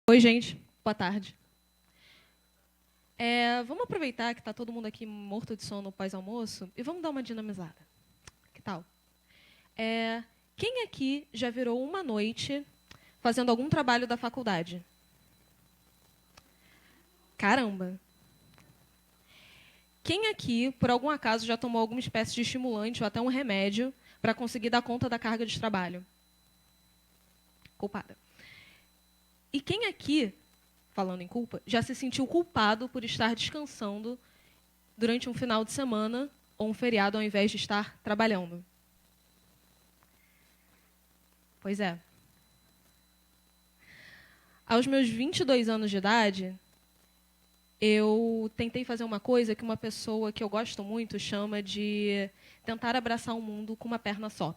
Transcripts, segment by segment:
Oi, gente. Boa tarde. Vamos aproveitar que está todo mundo aqui morto de sono pós-almoço e vamos dar uma dinamizada. Que tal? Quem aqui já virou uma noite fazendo algum trabalho da faculdade? Caramba! Quem aqui, por algum acaso, já tomou alguma espécie de estimulante ou até um remédio para conseguir dar conta da carga de trabalho? Culpada. E quem aqui, falando em culpa, já se sentiu culpado por estar descansando durante um final de semana ou um feriado ao invés de estar trabalhando? Pois é. Aos meus 22 anos de idade, eu tentei fazer uma coisa que uma pessoa que eu gosto muito chama de tentar abraçar o mundo com uma perna só.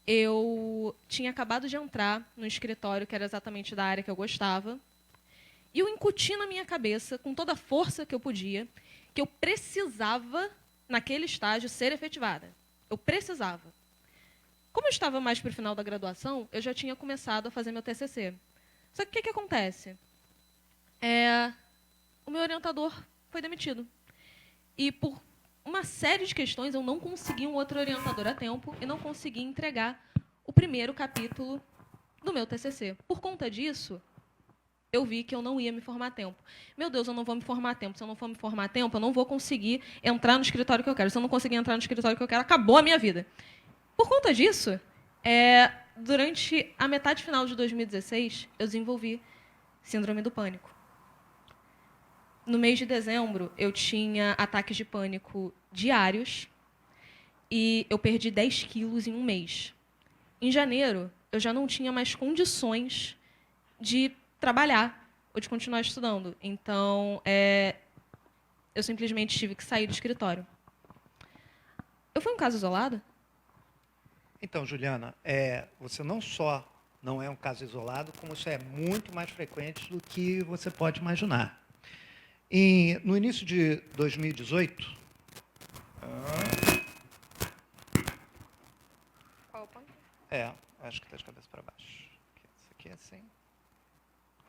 Eu tinha acabado de entrar no escritório, que era exatamente da área que eu gostava, e eu incuti na minha cabeça, com toda a força que eu podia, que eu precisava, naquele estágio, ser efetivada. Eu precisava. Como eu estava mais para o final da graduação, eu já tinha começado a fazer meu TCC. Só que o que acontece? O meu orientador foi demitido. E por uma série de questões, eu não consegui um outro orientador a tempo e não consegui entregar o primeiro capítulo do meu TCC. Por conta disso, eu vi que eu não ia me formar a tempo. Meu Deus, eu não vou me formar a tempo. Se eu não for me formar a tempo, eu não vou conseguir entrar no escritório que eu quero. Se eu não conseguir entrar no escritório que eu quero, acabou a minha vida. Por conta disso, durante a metade final de 2016, eu desenvolvi síndrome do pânico. No mês de dezembro, eu tinha ataques de pânico diários e eu perdi 10 quilos em um mês. Em janeiro, eu já não tinha mais condições de trabalhar ou de continuar estudando. Então, eu simplesmente tive que sair do escritório. Eu fui um caso isolado? Então, Juliana, você não só não é um caso isolado, como isso é muito mais frequente do que você pode imaginar. No início de 2018... Qual o ponto? Acho que está de cabeça para baixo. Isso aqui é assim.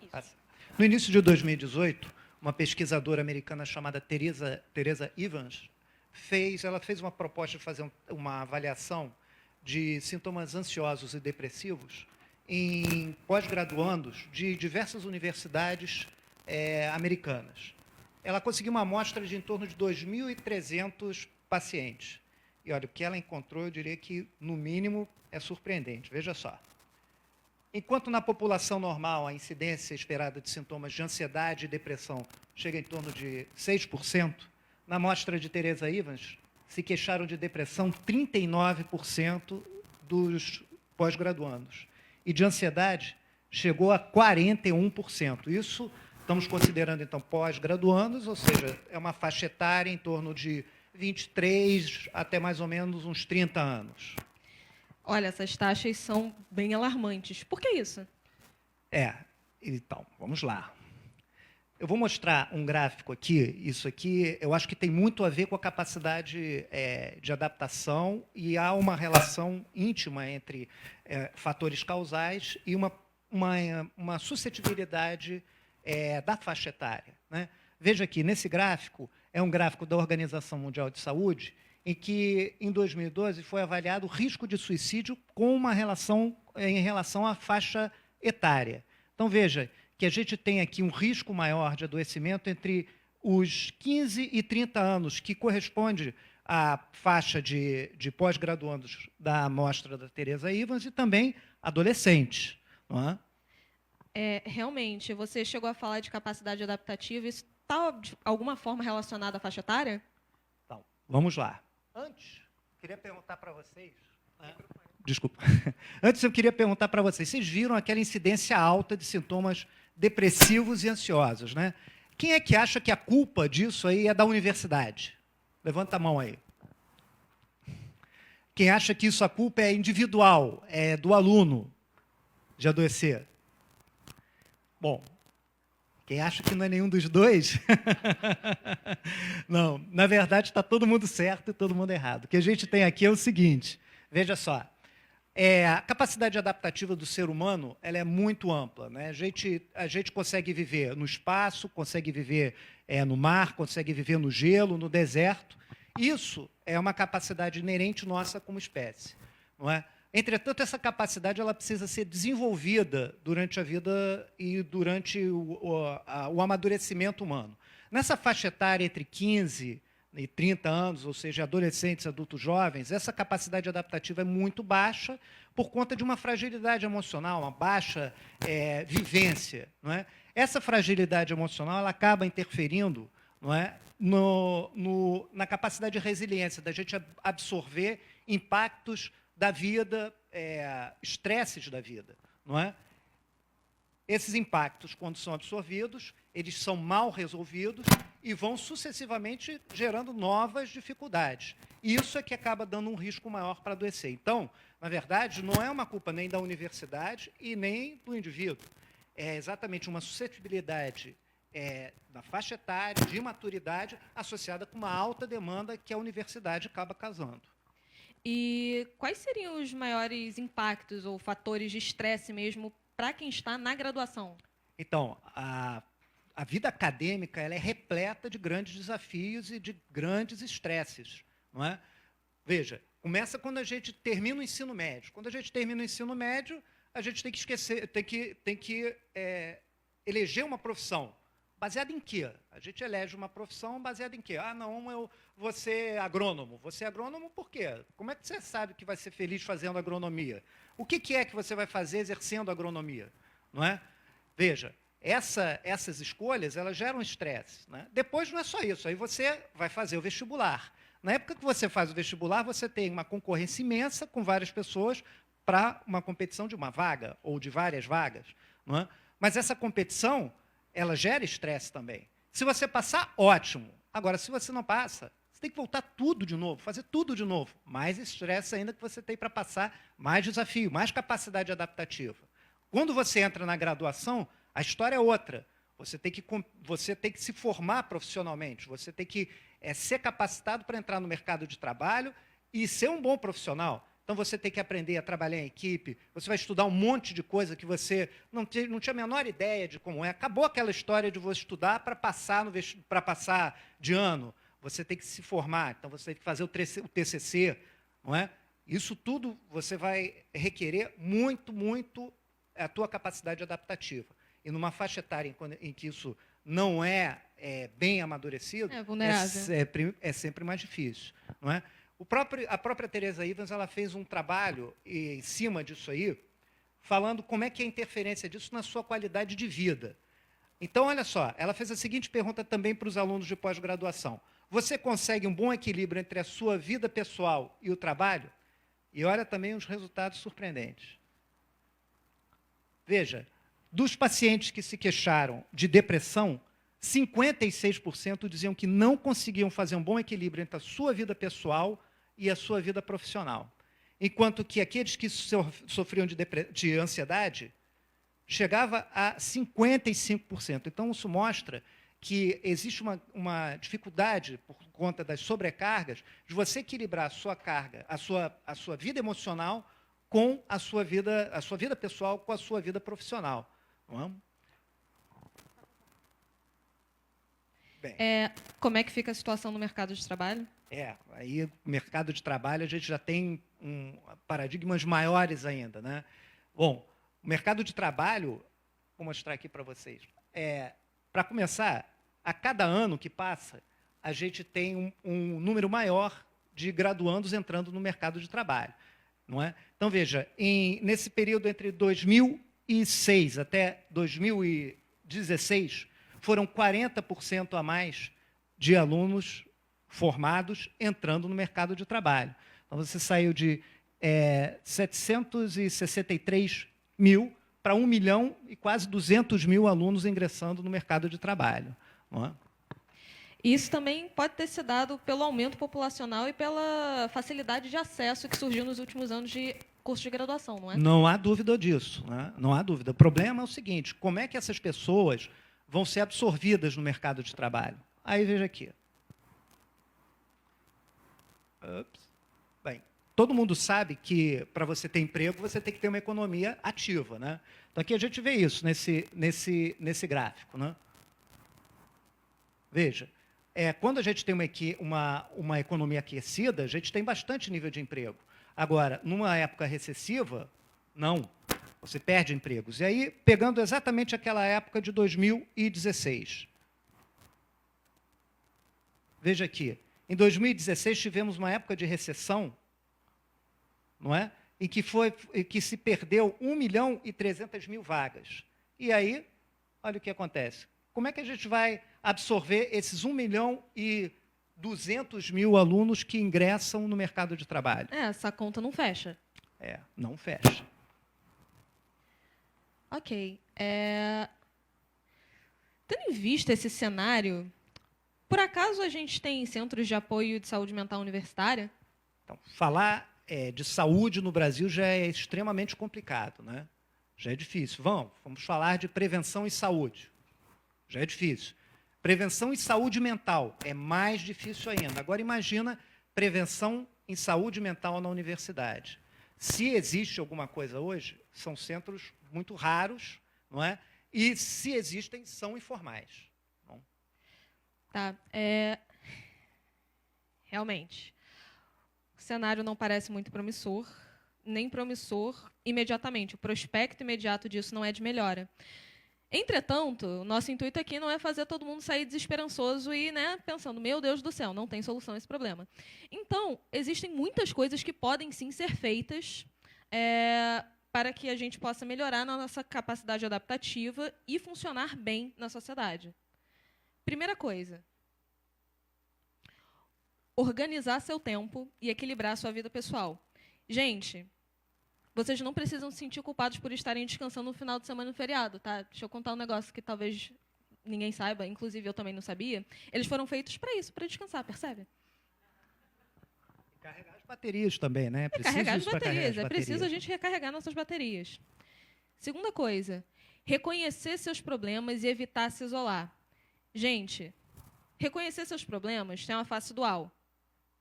Isso. Assim. No início de 2018, uma pesquisadora americana chamada Teresa Evans fez uma proposta de fazer uma avaliação de sintomas ansiosos e depressivos em pós-graduandos de diversas universidades americanas. Ela conseguiu uma amostra de em torno de 2.300 pacientes. E, olha, o que ela encontrou, eu diria que, no mínimo, é surpreendente. Veja só. Enquanto na população normal a incidência esperada de sintomas de ansiedade e depressão chega em torno de 6%, na amostra de Teresa Evans, se queixaram de depressão 39% dos pós-graduandos. E de ansiedade chegou a 41%. Isso... Estamos considerando, então, pós-graduandos, ou seja, é uma faixa etária em torno de 23 até mais ou menos uns 30 anos. Olha, essas taxas são bem alarmantes. Por que isso? Então, vamos lá. Eu vou mostrar um gráfico aqui. Isso aqui, eu acho que tem muito a ver com a capacidade de adaptação e há uma relação íntima entre fatores causais e uma suscetibilidade da faixa etária, né? Veja aqui, nesse gráfico, é um gráfico da Organização Mundial de Saúde, em que, em 2012, foi avaliado o risco de suicídio com uma relação em relação à faixa etária. Então, veja que a gente tem aqui um risco maior de adoecimento entre os 15 e 30 anos, que corresponde à faixa de pós-graduandos da amostra da Teresa Evans e também adolescentes, não é? Realmente, você chegou a falar de capacidade adaptativa, isso está, de alguma forma, relacionado à faixa etária? Então, vamos lá. Antes, queria perguntar para vocês... Desculpa. Antes, eu queria perguntar para vocês, vocês viram aquela incidência alta de sintomas depressivos e ansiosos, né? Quem é que acha que a culpa disso aí é da universidade? Levanta a mão aí. Quem acha que a culpa é individual, é do aluno de adoecer? Bom, quem acha que não é nenhum dos dois? Não, na verdade está todo mundo certo e todo mundo errado. O que a gente tem aqui é o seguinte, veja só, A capacidade adaptativa do ser humano ela é muito ampla, né? A gente consegue viver no espaço, consegue viver no mar, consegue viver no gelo, no deserto. Isso é uma capacidade inerente nossa como espécie, não é? Entretanto, essa capacidade ela precisa ser desenvolvida durante a vida e durante o amadurecimento humano. Nessa faixa etária entre 15 e 30 anos, ou seja, adolescentes, adultos jovens, essa capacidade adaptativa é muito baixa por conta de uma fragilidade emocional, uma baixa vivência. Não é? Essa fragilidade emocional ela acaba interferindo, não é, na capacidade de resiliência, da gente absorver impactos da vida, estresses da vida. Não é? Esses impactos, quando são absorvidos, eles são mal resolvidos e vão sucessivamente gerando novas dificuldades. E isso é que acaba dando um risco maior para adoecer. Então, na verdade, não é uma culpa nem da universidade e nem do indivíduo. É exatamente uma suscetibilidade na faixa etária, de maturidade, associada com uma alta demanda que a universidade acaba causando. E quais seriam os maiores impactos ou fatores de estresse mesmo para quem está na graduação? Então, a vida acadêmica ela é repleta de grandes desafios e de grandes estresses. Não é? Veja, começa quando a gente termina o ensino médio. Quando a gente termina o ensino médio, a gente tem que esquecer, tem que eleger uma profissão. Baseada em quê? A gente elege uma profissão baseada em quê? Ah, não, eu vou ser agrônomo. Você é agrônomo por quê? Como é que você sabe que vai ser feliz fazendo agronomia? O que é que você vai fazer exercendo agronomia? Não é? Veja, essas escolhas elas geram estresse. Né? Depois não é só isso, aí você vai fazer o vestibular. Na época que você faz o vestibular, você tem uma concorrência imensa com várias pessoas para uma competição de uma vaga ou de várias vagas. Não é? Mas essa competição ela gera estresse também. Se você passar, ótimo. Agora, se você não passa, você tem que voltar tudo de novo, fazer tudo de novo. Mais estresse ainda que você tem para passar, mais desafio, mais capacidade adaptativa. Quando você entra na graduação, a história é outra. Você tem que se formar profissionalmente, você tem que ser capacitado para entrar no mercado de trabalho e ser um bom profissional. Então, você tem que aprender a trabalhar em equipe, você vai estudar um monte de coisa que você não tinha a menor ideia de como é. Acabou aquela história de você estudar para passar de ano. Você tem que se formar, então você tem que fazer o TCC. Não é? Isso tudo você vai requerer muito, muito a tua capacidade adaptativa. E numa faixa etária em que isso não é bem amadurecido, é sempre mais difícil. Não é? A própria Teresa Ivens ela fez um trabalho em cima disso aí, falando como é que é a interferência disso na sua qualidade de vida. Então, olha só, ela fez a seguinte pergunta também para os alunos de pós-graduação. Você consegue um bom equilíbrio entre a sua vida pessoal e o trabalho? E olha também os resultados surpreendentes. Veja, dos pacientes que se queixaram de depressão, 56% diziam que não conseguiam fazer um bom equilíbrio entre a sua vida pessoal e a sua vida profissional. Enquanto que aqueles que sofriam de ansiedade chegava a 55%. Então, isso mostra que existe uma dificuldade, por conta das sobrecargas, de você equilibrar a sua carga, a sua vida emocional com a sua vida pessoal com a sua vida profissional. Não é? Como é que fica a situação no mercado de trabalho? Aí o mercado de trabalho a gente já tem paradigmas maiores ainda. Né? Bom, o mercado de trabalho, vou mostrar aqui para vocês. Para começar, a cada ano que passa, a gente tem um número maior de graduandos entrando no mercado de trabalho. Não é? Então, veja, nesse período entre 2006 até 2016, foram 40% a mais de alunos formados entrando no mercado de trabalho. Então, você saiu de 763 mil para 1 milhão e quase 200 mil alunos ingressando no mercado de trabalho. Não é? Isso também pode ter se dado pelo aumento populacional e pela facilidade de acesso que surgiu nos últimos anos de curso de graduação, não é? Não há dúvida disso. Né? Não há dúvida. O problema é o seguinte, como é que essas pessoas vão ser absorvidas no mercado de trabalho? Aí, veja aqui. Bem, todo mundo sabe que, para você ter emprego, você tem que ter uma economia ativa, né? Então, aqui a gente vê isso nesse gráfico, né? Veja, quando a gente tem uma economia aquecida, a gente tem bastante nível de emprego. Agora, numa época recessiva, não. Você perde empregos. E aí, pegando exatamente aquela época de 2016. Veja aqui. Em 2016, tivemos uma época de recessão, não é? Em que se perdeu 1.300.000 vagas. E aí, olha o que acontece. Como é que a gente vai absorver esses 1.200.000 alunos que ingressam no mercado de trabalho? Essa conta não fecha. Não fecha. Ok. Tendo em vista esse cenário, por acaso a gente tem centros de apoio de saúde mental universitária? Então, falar de saúde no Brasil já é extremamente complicado, né? Já é difícil. Vamos falar de prevenção e saúde. Já é difícil. Prevenção e saúde mental é mais difícil ainda. Agora, imagina prevenção em saúde mental na universidade. Se existe alguma coisa hoje, são centros muito raros, não é? E, se existem, são informais. Bom. Tá. Realmente. O cenário não parece muito promissor, nem promissor imediatamente. O prospecto imediato disso não é de melhora. Entretanto, o nosso intuito aqui não é fazer todo mundo sair desesperançoso e, né, pensando, meu Deus do céu, não tem solução a esse problema. Então, existem muitas coisas que podem sim ser feitas para que a gente possa melhorar na nossa capacidade adaptativa e funcionar bem na sociedade. Primeira coisa, organizar seu tempo e equilibrar sua vida pessoal. Gente, vocês não precisam se sentir culpados por estarem descansando no final de semana no feriado, tá? Deixa eu contar um negócio que talvez ninguém saiba, inclusive eu também não sabia. Eles foram feitos para isso, para descansar, percebe? Carregar as baterias também, né? Carregar as baterias. É preciso a gente recarregar nossas baterias. Segunda coisa, reconhecer seus problemas e evitar se isolar. Gente, reconhecer seus problemas tem uma face dual.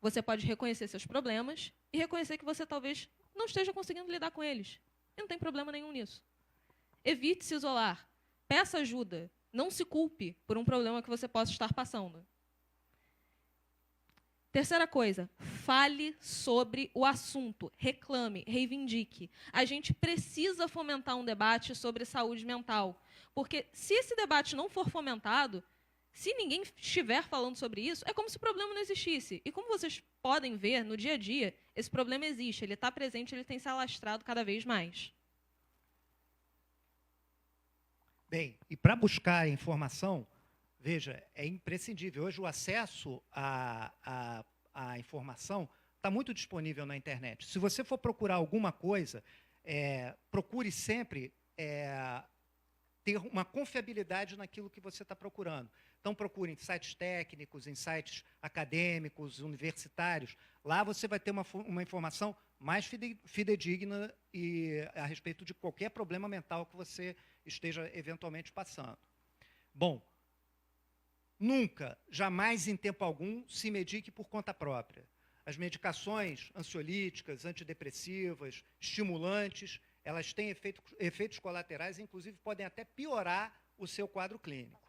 Você pode reconhecer seus problemas e reconhecer que você talvez não esteja conseguindo lidar com eles. E não tem problema nenhum nisso. Evite se isolar. Peça ajuda. Não se culpe por um problema que você possa estar passando. Terceira coisa, fale sobre o assunto. Reclame, reivindique. A gente precisa fomentar um debate sobre saúde mental. Porque se esse debate não for fomentado, se ninguém estiver falando sobre isso, é como se o problema não existisse. E como vocês podem ver, no dia a dia, esse problema existe, ele está presente, ele tem se alastrado cada vez mais. Bem, e para buscar informação, veja, é imprescindível. Hoje o acesso à informação está muito disponível na internet. Se você for procurar alguma coisa, procure sempre ter uma confiabilidade naquilo que você está procurando. Então, procure em sites técnicos, em sites acadêmicos, universitários. Lá você vai ter uma informação mais fidedigna a respeito de qualquer problema mental que você esteja eventualmente passando. Bom, nunca, jamais em tempo algum, se medique por conta própria. As medicações ansiolíticas, antidepressivas, estimulantes, elas têm efeitos colaterais e, inclusive, podem até piorar o seu quadro clínico.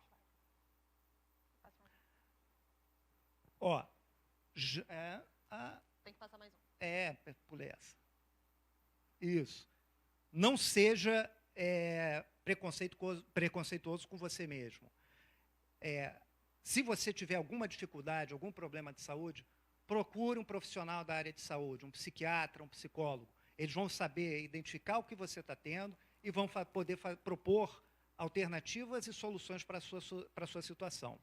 Tem que passar mais um. Pulei essa. Isso. Não seja preconceituoso com você mesmo. Se você tiver alguma dificuldade, algum problema de saúde, procure um profissional da área de saúde, um psiquiatra, um psicólogo. Eles vão saber identificar o que você está tendo e vão poder propor alternativas e soluções para a sua situação.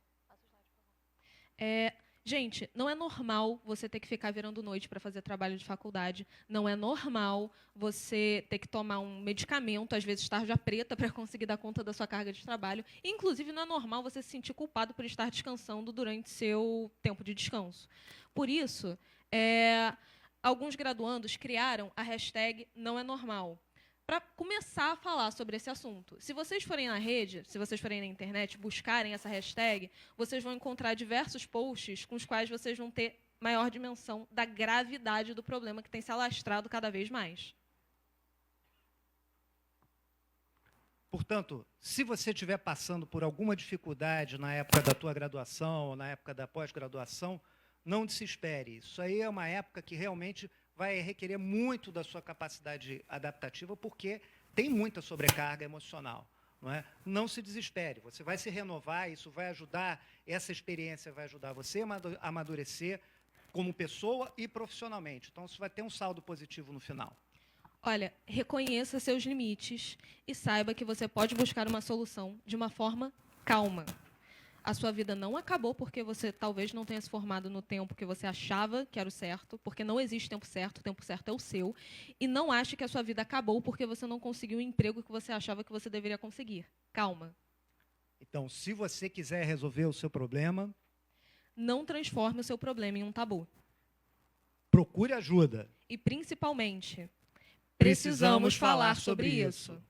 Gente, não é normal você ter que ficar virando noite para fazer trabalho de faculdade. Não é normal você ter que tomar um medicamento, às vezes tarja preta, para conseguir dar conta da sua carga de trabalho. Inclusive, não é normal você se sentir culpado por estar descansando durante seu tempo de descanso. Por isso, alguns graduandos criaram a hashtag não é normal. para começar a falar sobre esse assunto. Se vocês forem na rede, se vocês forem na internet, buscarem essa hashtag, vocês vão encontrar diversos posts com os quais vocês vão ter maior dimensão da gravidade do problema que tem se alastrado cada vez mais. Portanto, se você estiver passando por alguma dificuldade na época da tua graduação ou na época da pós-graduação, não desespere. Isso aí é uma época que realmente vai requerer muito da sua capacidade adaptativa, porque tem muita sobrecarga emocional. Não se desespere, você vai se renovar, isso vai ajudar, essa experiência vai ajudar você a amadurecer como pessoa e profissionalmente. Então, isso vai ter um saldo positivo no final. Olha, reconheça seus limites e saiba que você pode buscar uma solução de uma forma calma. A sua vida não acabou porque você talvez não tenha se formado no tempo que você achava que era o certo, porque não existe tempo certo, o tempo certo é o seu. E não ache que a sua vida acabou porque você não conseguiu o emprego que você achava que você deveria conseguir. Calma. Então, se você quiser resolver o seu problema, não transforme o seu problema em um tabu. Procure ajuda. E, principalmente, precisamos falar sobre isso.